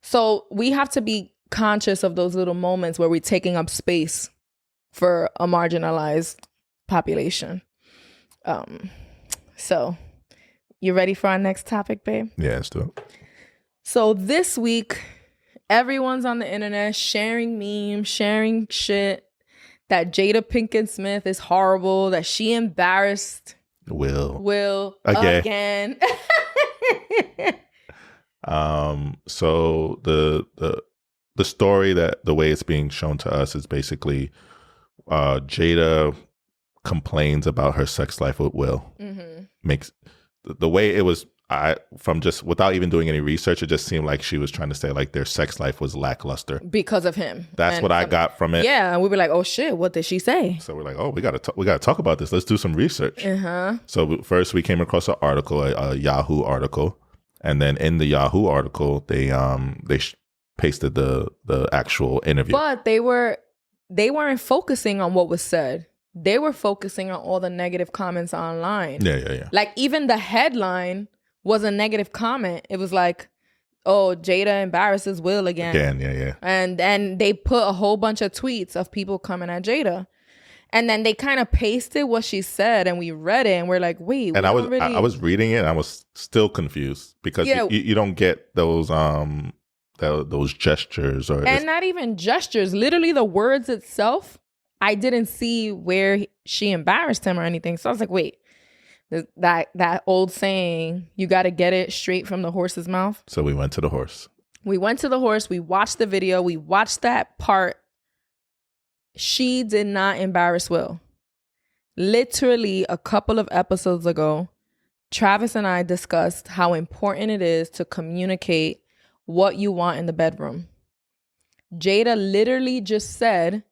So we have to be conscious of those little moments where we're taking up space for a marginalized population. So you ready for our next topic, babe? Yeah, let's do it. So this week, everyone's on the internet sharing memes, sharing shit that JaDA Pinkett Smith is horrible, that she embarrassed Will again. So the story, that the way it's being shown to us is basically JaDA complains about her sex life with Will. Makes the way it was, from just without even doing any research, it just seemed like she was trying to say like their sex life was lackluster because of him. That's what I got from it. Yeah, and we were like, oh shit, what did she say? So we're like, oh, we gotta talk about this. Let's do some research. So first we came across an article, a Yahoo article, and then in the Yahoo article they pasted the actual interview. But they weren't focusing on what was said. They were focusing on all the negative comments online. Yeah. Like even the headline was a negative comment. It was like, JaDA embarrasses Will again. Again, yeah. And then they put a whole bunch of tweets of people coming at JaDA. And then they kind of pasted what she said, and we read it, and we're like, wait. And I was reading it, and I was still confused because you don't get those gestures and not even gestures. Literally, the words itself, I didn't see where she embarrassed him or anything. So I was like, wait, that old saying, you got to get it straight from the horse's mouth. So we went to the horse. We went to the horse. We watched the video. We watched that part. She did not embarrass Will. Literally a couple of episodes ago, Travis and I discussed how important it is to communicate what you want in the bedroom. JaDA literally just said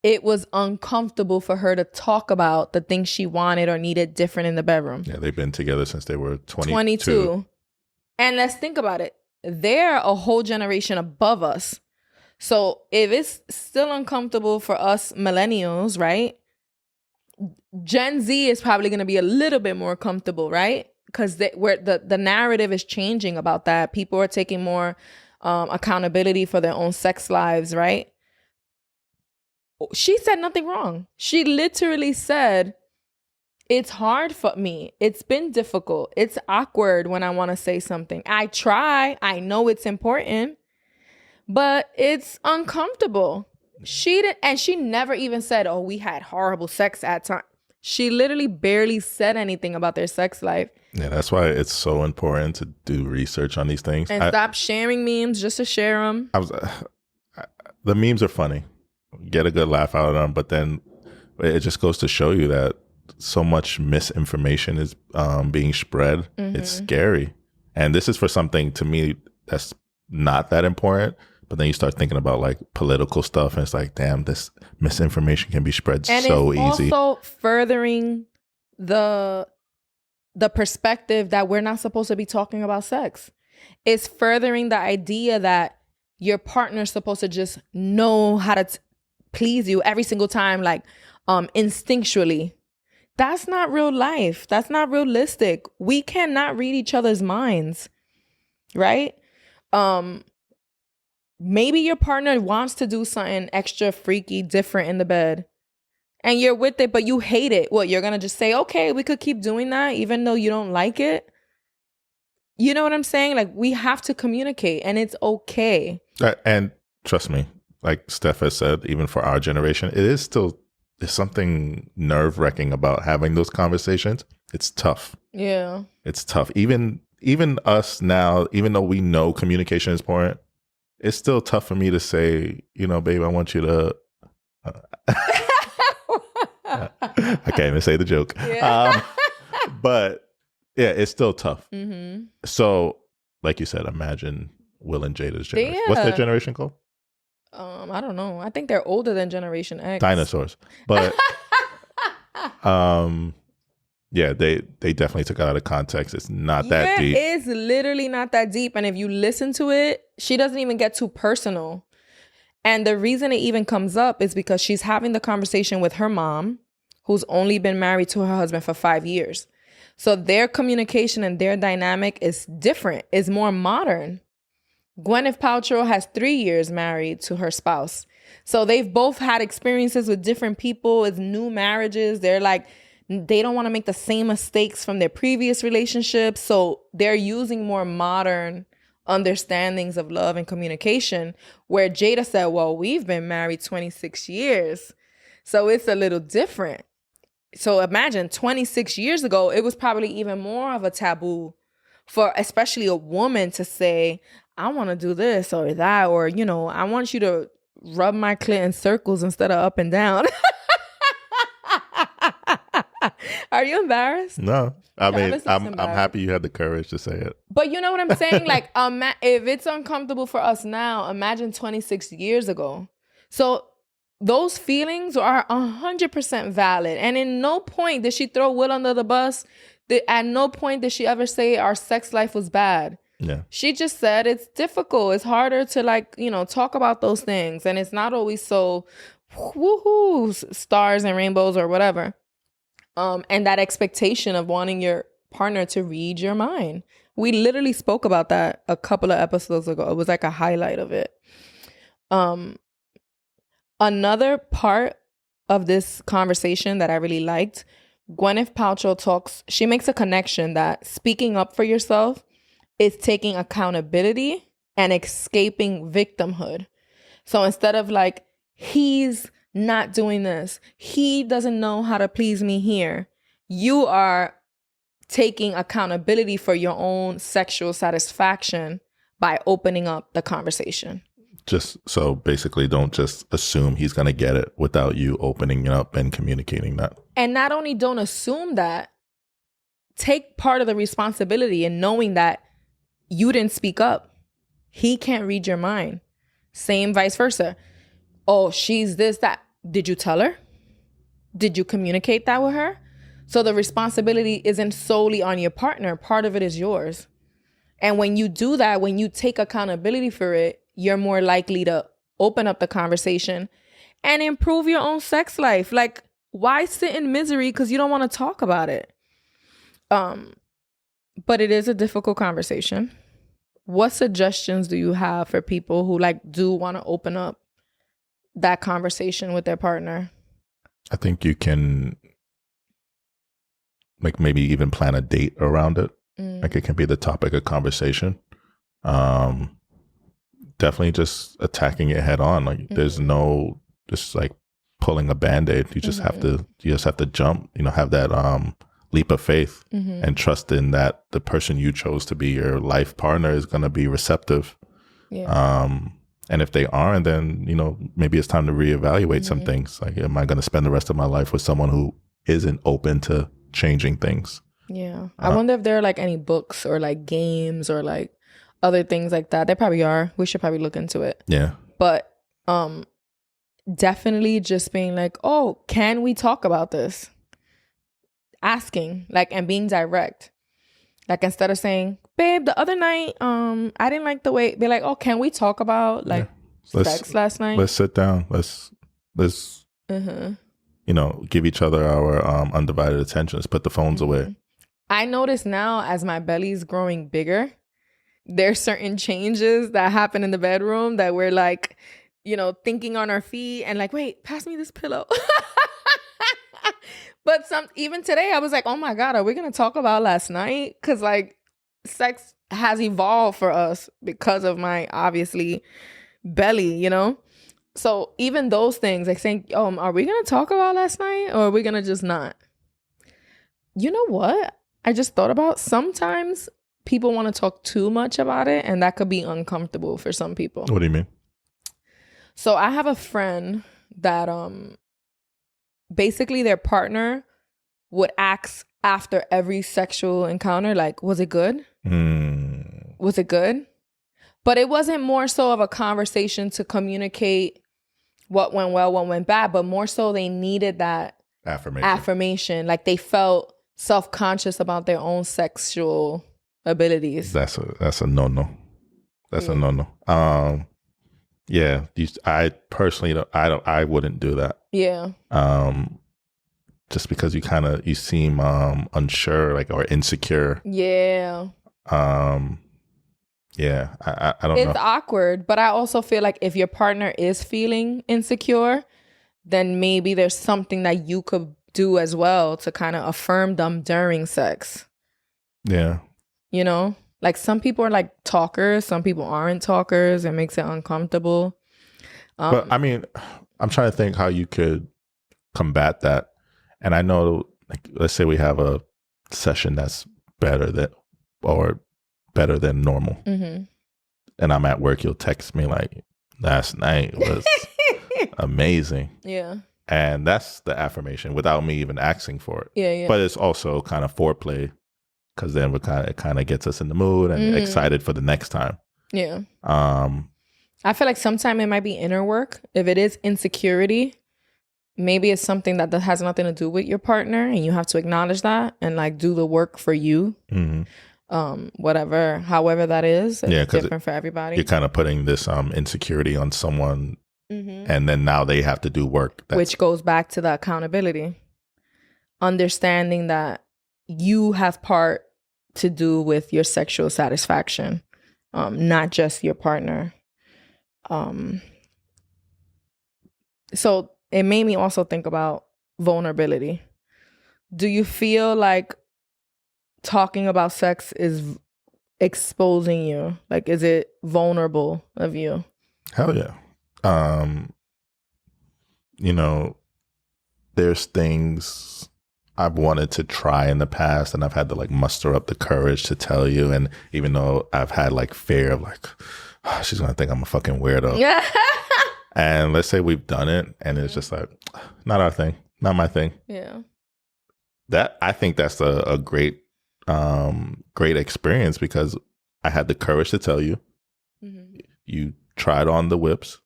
it was uncomfortable for her to talk about the things she wanted or needed different in the bedroom. Yeah, they've been together since they were 22. And let's think about it. They're a whole generation above us. So if it's still uncomfortable for us millennials, right? Gen Z is probably going to be a little bit more comfortable, right? Because the narrative is changing about that. People are taking more accountability for their own sex lives, right? She said nothing wrong. She literally said, it's hard for me. It's been difficult. It's awkward when I want to say something. I try. I know it's important. But it's uncomfortable. She never even said, oh, we had horrible sex at times. She literally barely said anything about their sex life. Yeah, that's why it's so important to do research on these things. And stop sharing memes just to share them. The memes are funny. Get a good laugh out of them. But then it just goes to show you that so much misinformation is being spread. Mm-hmm. It's scary. And this is for something, to me, that's not that important. But then you start thinking about like political stuff, and it's like, damn, this misinformation can be spread so easy. And it's also furthering the perspective that we're not supposed to be talking about sex. It's furthering the idea that your partner's supposed to just know how to please you every single time, like instinctually. That's not real life. That's not realistic. We cannot read each other's minds, right? Maybe your partner wants to do something extra freaky, different in the bed, and you're with it, but you hate it. What, you're going to just say, okay, we could keep doing that even though you don't like it? You know what I'm saying? Like, we have to communicate, and it's okay. And trust me, like Steph has said, even for our generation, there's something nerve-wracking about having those conversations. It's tough. Yeah. It's tough. Even us now, even though we know communication is important, it's still tough for me to say, babe, I want you to. I can't even say the joke. Yeah. But yeah, it's still tough. Mm-hmm. So, like you said, imagine Will and JaDA's generation. Yeah. What's their generation called? I don't know. I think they're older than Generation X. Dinosaurs. But yeah, they definitely took it out of context. It's not that deep. It's literally not that deep. And if you listen to it, she doesn't even get too personal. And the reason it even comes up is because she's having the conversation with her mom, who's only been married to her husband for 5 years. So their communication and their dynamic is different. It's more modern. Gwyneth Paltrow has 3 years married to her spouse. So they've both had experiences with different people. It's new marriages. They're like, they don't want to make the same mistakes from their previous relationships. So they're using more modern understandings of love and communication, where JaDA said, well, we've been married 26 years. So it's a little different. So imagine 26 years ago, it was probably even more of a taboo for especially a woman to say, I want to do this or that, or, I want you to rub my clit in circles instead of up and down. Are you embarrassed? No. I mean, I'm happy you had the courage to say it. But you know what I'm saying? Like, if it's uncomfortable for us now, imagine 26 years ago. So those feelings are 100% valid. And in no point did she throw Will under the bus. At no point did she ever say our sex life was bad. Yeah. She just said it's difficult. It's harder to talk about those things. And it's not always so woohoo, stars and rainbows or whatever. And that expectation of wanting your partner to read your mind We literally spoke about that a couple of episodes ago. It was like a highlight of it. Another part of this conversation that I really liked, Gwyneth Paltrow talks, she makes a connection that speaking up for yourself is taking accountability and escaping victimhood. So instead of like, he's not doing this, he doesn't know how to please me here, you are taking accountability for your own sexual satisfaction by opening up the conversation. Just so basically don't just assume he's going to get it without you opening it up and communicating that. And not only don't assume that, take part of the responsibility in knowing that you didn't speak up. He can't read your mind. Same vice versa. Oh, she's this, that. Did you tell her? Did you communicate that with her? So the responsibility isn't solely on your partner. Part of it is yours. And when you do that, when you take accountability for it, you're more likely to open up the conversation and improve your own sex life. Like, why sit in misery because you don't want to talk about it? But it is a difficult conversation. What suggestions do you have for people who like do want to open up that conversation with their partner? I think you can like maybe even plan a date around it. Like it can be the topic of conversation. Definitely just attacking it head on. Like there's no just like pulling a Band-Aid. You just have to jump, have that leap of faith and trust in that the person you chose to be your life partner is going to be receptive. Yeah. And if they aren't, then, maybe it's time to reevaluate some things. Like, am I going to spend the rest of my life with someone who isn't open to changing things? Yeah. I wonder if there are like any books or like games or like other things like that. There probably are. We should probably look into it. Yeah. But definitely just being like, oh, can we talk about this? Asking, like, and being direct. Like, instead of saying, babe, the other night, I didn't like the way, be like, oh, can we talk about like sex last night? Let's sit down. Let's give each other our undivided attention. Let's put the phones away. I notice now as my belly's growing bigger, there's certain changes that happen in the bedroom that we're like, thinking on our feet and like, wait, pass me this pillow. But even today I was like, oh my God, are we going to talk about last night? Because like sex has evolved for us because of my obviously belly, So even those things, like saying, are we going to talk about last night or are we going to just not? You know what? I just thought about sometimes people want to talk too much about it and that could be uncomfortable for some people. What do you mean? So I have a friend that basically their partner would ask after every sexual encounter, like, was it good? Was it good? But it wasn't more so of a conversation to communicate what went well, what went bad, but more so they needed that affirmation. Like they felt self-conscious about their own sexual abilities. That's a no-no. That's a no-no. Yeah, I personally I wouldn't do that. Yeah. Just because you seem unsure, like, or insecure. Yeah. Yeah, I don't know. It's awkward, but I also feel like if your partner is feeling insecure, then maybe there's something that you could do as well to kind of affirm them during sex. Yeah. Like some people are like talkers, some people aren't talkers. It makes it uncomfortable. But I mean, I'm trying to think how you could combat that. And I know, like, let's say we have a session that's better than normal. And I'm at work, you'll text me like, last night was amazing. Yeah. And that's the affirmation without me even asking for it. Yeah. But it's also kind of foreplay because then it kind of gets us in the mood and excited for the next time. Yeah. I feel like sometimes it might be inner work. If it is insecurity, maybe it's something that has nothing to do with your partner and you have to acknowledge that and like do the work for you. However that is. It's different for everybody. You're kind of putting this insecurity on someone and then now they have to do work. Which goes back to the accountability. Understanding that you have part to do with your sexual satisfaction, not just your partner. So it made me also think about vulnerability. Do you feel like talking about sex is exposing you? Like, is it vulnerable of you? Hell yeah. You know, there's things I've wanted to try in the past, and I've had to like muster up the courage to tell you. And even though I've had like fear of like, oh, she's gonna think I'm a fucking weirdo. Yeah. And let's say we've done it, and it's just like, not our thing, not my thing. Yeah. That I think that's a great, great experience, because I had the courage to tell you. Mm-hmm. You tried on the whips.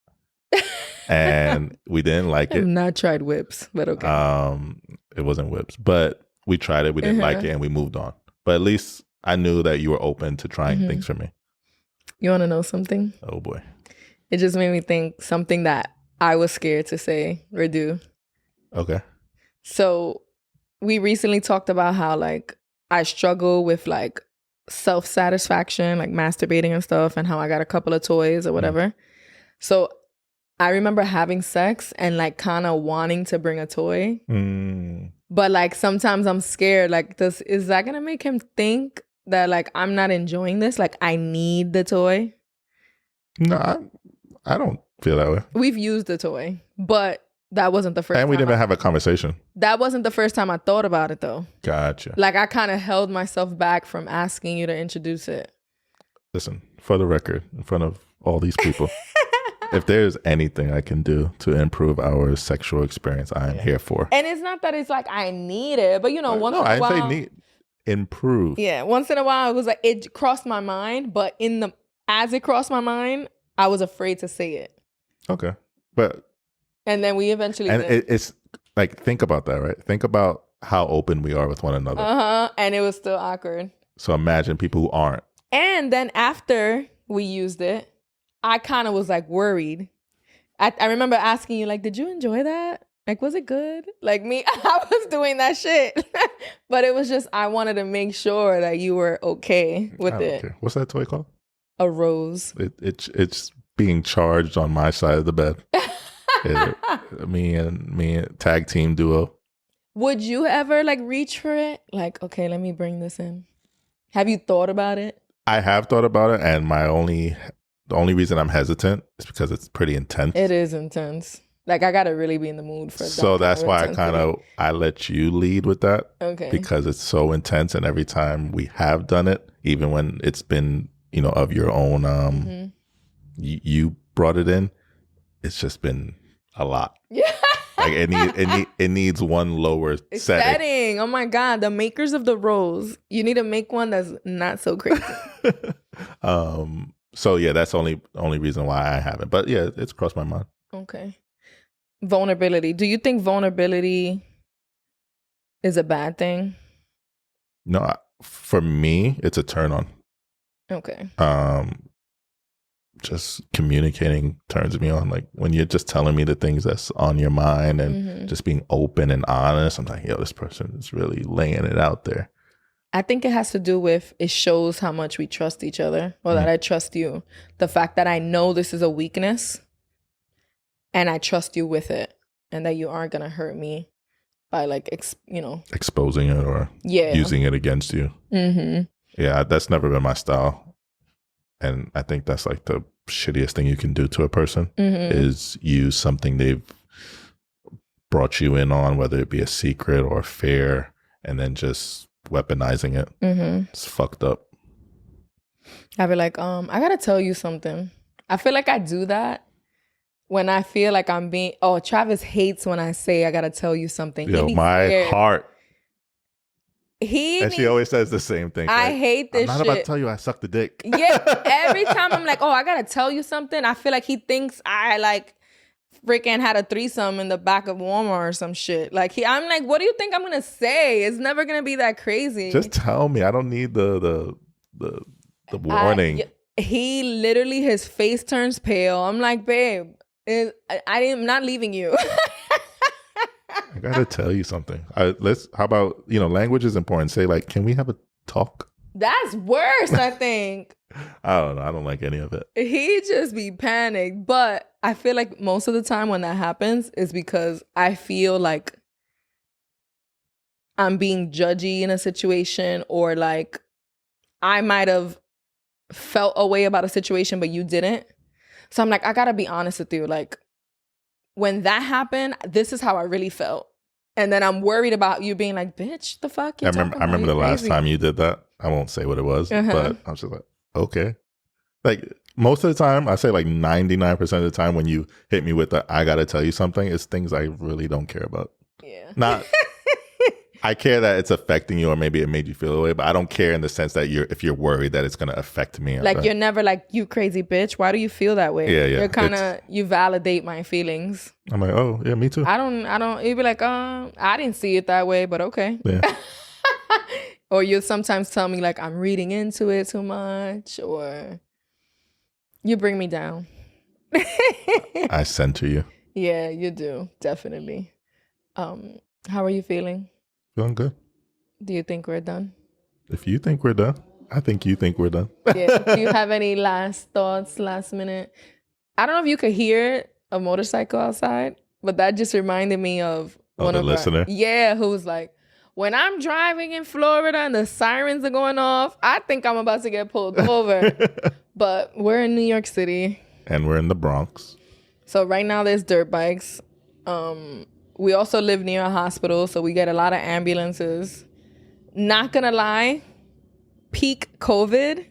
And we didn't like it. I've not tried whips, but okay. It wasn't whips, but we tried it. We didn't like it, and we moved on. But at least I knew that you were open to trying things for me. You want to know something? Oh boy! It just made me think something that I was scared to say or do. Okay. So we recently talked about how like I struggle with like self-satisfaction, like masturbating and stuff, and how I got a couple of toys or whatever. So I remember having sex and like kind of wanting to bring a toy. But like sometimes I'm scared, like is that gonna make him think that like I'm not enjoying this? Like I need the toy? No, I don't feel that way. We've used the toy, but that wasn't the first time. And we didn't have a conversation. That wasn't the first time I thought about it though. Gotcha. Like I kind of held myself back from asking you to introduce it. Listen, for the record, in front of all these people, if there's anything I can do to improve our sexual experience, I am here for. And it's not that it's like I need it, but you know, once in a while. I didn't say need. Improve. Yeah, once in a while, it was like it crossed my mind, but as it crossed my mind, I was afraid to say it. Okay, and then we eventually. And it's like, think about that, right? Think about how open we are with one another. And it was still awkward. So imagine people who aren't. And then after we used it, I kind of was like worried. I remember asking you like, did you enjoy that? Like, was it good? Like me, I was doing that shit. But it was just, I wanted to make sure that you were okay with it. Care. What's that toy called? A rose. It's being charged on my side of the bed. Me and tag team duo. Would you ever like reach for it? Like, okay, let me bring this in. Have you thought about it? I have thought about it, and the only reason I'm hesitant is because it's pretty intense. It is intense. Like I gotta really be in the mood for that. So that's why I let you lead with that. Okay. Because it's so intense, and every time we have done it, even when it's been, of your own, you brought it in, it's just been a lot. Yeah. Like it needs one lower setting. Oh my God. The makers of the rose. You need to make one that's not so crazy. So yeah, that's the only reason why I haven't. But yeah, it's crossed my mind. Okay. Vulnerability. Do you think vulnerability is a bad thing? No, for me, it's a turn on. Okay. Just communicating turns me on. Like when you're just telling me the things that's on your mind and just being open and honest, I'm like, yo, this person is really laying it out there. I think it has to do with, it shows how much we trust each other, or that I trust you. The fact that I know this is a weakness and I trust you with it, and that you aren't going to hurt me by like, exposing it or using it against you. Yeah, that's never been my style. And I think that's like the shittiest thing you can do to a person is use something they've brought you in on, whether it be a secret or a fear, and then just weaponizing it. It's fucked up. I'd be like, I gotta tell you something. I feel like I do that when I feel like I'm being, Travis hates when I say I gotta tell you something. Yo, my scared. Heart. And she always says the same thing. I hate this shit. I'm not about to tell you I sucked the dick. Yeah, every time I'm like, I gotta tell you something, I feel like he thinks I like freaking had a threesome in the back of Walmart or some shit. Like I'm like, what do you think I'm gonna say? It's never gonna be that crazy. Just tell me. I don't need the warning. He literally, his face turns pale. I'm like, babe, I'm not leaving you. I gotta tell you something. How about, language is important. Say like, can we have a talk? That's worse, I think. I don't know. I don't like any of it. He just be panicked. But I feel like most of the time when that happens is because I feel like I'm being judgy in a situation, or like I might have felt a way about a situation, but you didn't. So I'm like, I gotta be honest with you. Like, when that happened, this is how I really felt. And then I'm worried about you being like, bitch, the fuck you I remember the last time you did that. I won't say what it was, but I was just like, okay. Like, most of the time, I say like 99% of the time when you hit me with the I gotta tell you something, it's things I really don't care about. Yeah. Not I care that it's affecting you, or maybe it made you feel away, but I don't care in the sense that if you're worried that it's gonna affect me. Like, you're never like, you crazy bitch, why do you feel that way? Yeah. You're kind of, you validate my feelings. I'm like, oh yeah, me too. I don't, you'd be like, I didn't see it that way, but okay. Yeah. Or you'll sometimes tell me like I'm reading into it too much, or you bring me down. I center you. Yeah, you do. Definitely. How are you feeling? Feeling good. Do you think we're done? If you think we're done, I think you think we're done. Yeah. Do you have any last thoughts, last minute? I don't know if you could hear a motorcycle outside, but that just reminded me of one the of listener? Who was like, when I'm driving in Florida and the sirens are going off, I think I'm about to get pulled over. But we're in New York City. And we're in the Bronx. So right now there's dirt bikes. We also live near a hospital, so we get a lot of ambulances. Not gonna lie, peak COVID,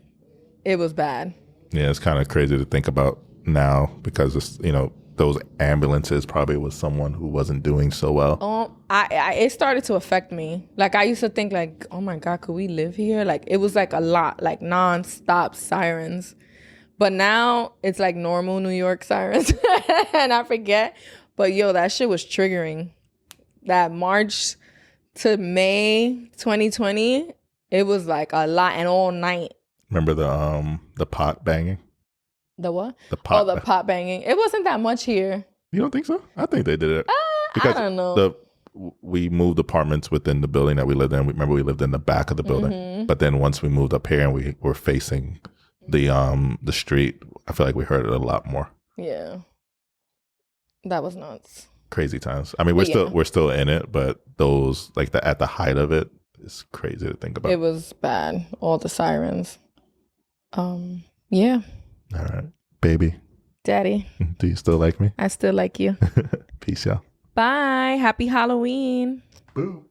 it was bad. Yeah, it's kind of crazy to think about now, because it's, those ambulances probably was someone who wasn't doing so well. Oh, it started to affect me. Like, I used to think like, oh my God, could we live here? Like, it was like a lot, like non-stop sirens. But now it's like normal New York sirens. And I forget. But yo, that shit was triggering. That March to May 2020, it was like a lot, and all night. Remember the pot banging? The what? The pot. Oh, the pot banging. It wasn't that much here. You don't think so? I think they did it. I don't know. We moved apartments within the building that we lived in. Remember, we lived in the back of the building. Mm-hmm. But then once we moved up here and we were facing the street, I feel like we heard it a lot more. Yeah. That was nuts. Crazy times. I mean, we're still in it, but those, like, at the height of it, it's crazy to think about. It was bad. All the sirens. Yeah. All right, baby. Daddy. Do you still like me? I still like you. Peace, y'all. Bye. Happy Halloween. Boo.